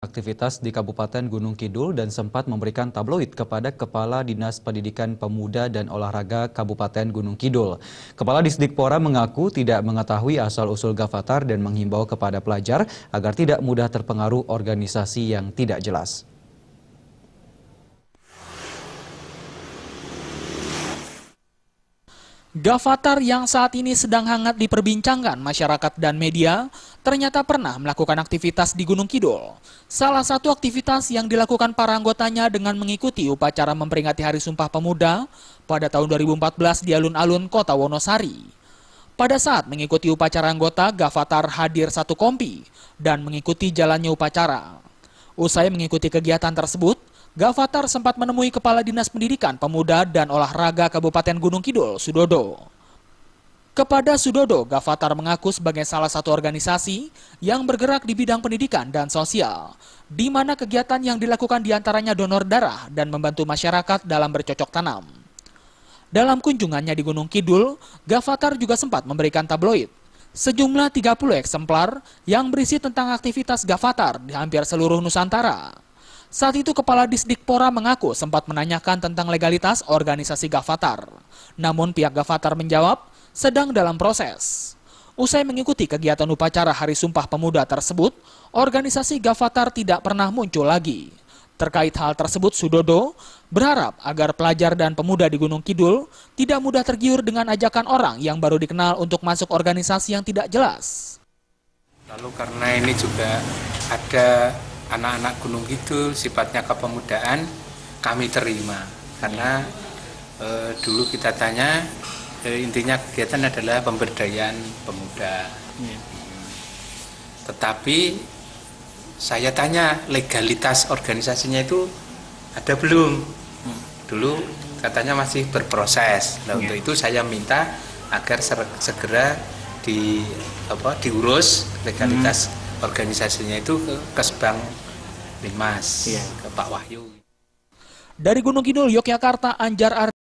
Aktivitas di Kabupaten Gunung Kidul dan sempat memberikan tabloid kepada Kepala Dinas Pendidikan Pemuda dan Olahraga Kabupaten Gunung Kidul. Kepala Disdikpora mengaku tidak mengetahui asal-usul Gavatar dan menghimbau kepada pelajar agar tidak mudah terpengaruh organisasi yang tidak jelas. Gavatar yang saat ini sedang hangat diperbincangkan masyarakat dan media ternyata pernah melakukan aktivitas di Gunung Kidul. Salah satu aktivitas yang dilakukan para anggotanya dengan mengikuti upacara memperingati Hari Sumpah Pemuda pada tahun 2014 di alun-alun Kota Wonosari. Pada saat mengikuti upacara anggota, Gavatar hadir satu kompi dan mengikuti jalannya upacara. Usai mengikuti kegiatan tersebut, Gavatar sempat menemui Kepala Dinas Pendidikan Pemuda dan Olahraga Kabupaten Gunung Kidul, Sudodo. Kepada Sudodo, Gavatar mengaku sebagai salah satu organisasi yang bergerak di bidang pendidikan dan sosial, di mana kegiatan yang dilakukan diantaranya donor darah dan membantu masyarakat dalam bercocok tanam. Dalam kunjungannya di Gunung Kidul, Gavatar juga sempat memberikan tabloid, sejumlah 30 eksemplar yang berisi tentang aktivitas Gavatar di hampir seluruh Nusantara. Saat itu Kepala Disdikpora mengaku sempat menanyakan tentang legalitas organisasi Gavatar. Namun pihak Gavatar menjawab sedang dalam proses. Usai mengikuti kegiatan upacara Hari Sumpah Pemuda tersebut, organisasi Gavatar tidak pernah muncul lagi. Terkait hal tersebut, Sudodo berharap agar pelajar dan pemuda di Gunung Kidul tidak mudah tergiur dengan ajakan orang yang baru dikenal untuk masuk organisasi yang tidak jelas. Lalu karena ini juga ada anak-anak Gunung Kidul sifatnya kepemudaan, kami terima karena dulu kita tanya intinya kegiatan adalah pemberdayaan pemuda. Tetapi saya tanya legalitas organisasinya itu ada belum? Dulu katanya masih berproses. Nah, untuk itu saya minta agar segera diurus legalitas organisasinya itu ke Kesbang Linmas, ke Pak Wahyu. Dari Gunung Kidul, Yogyakarta, Anjar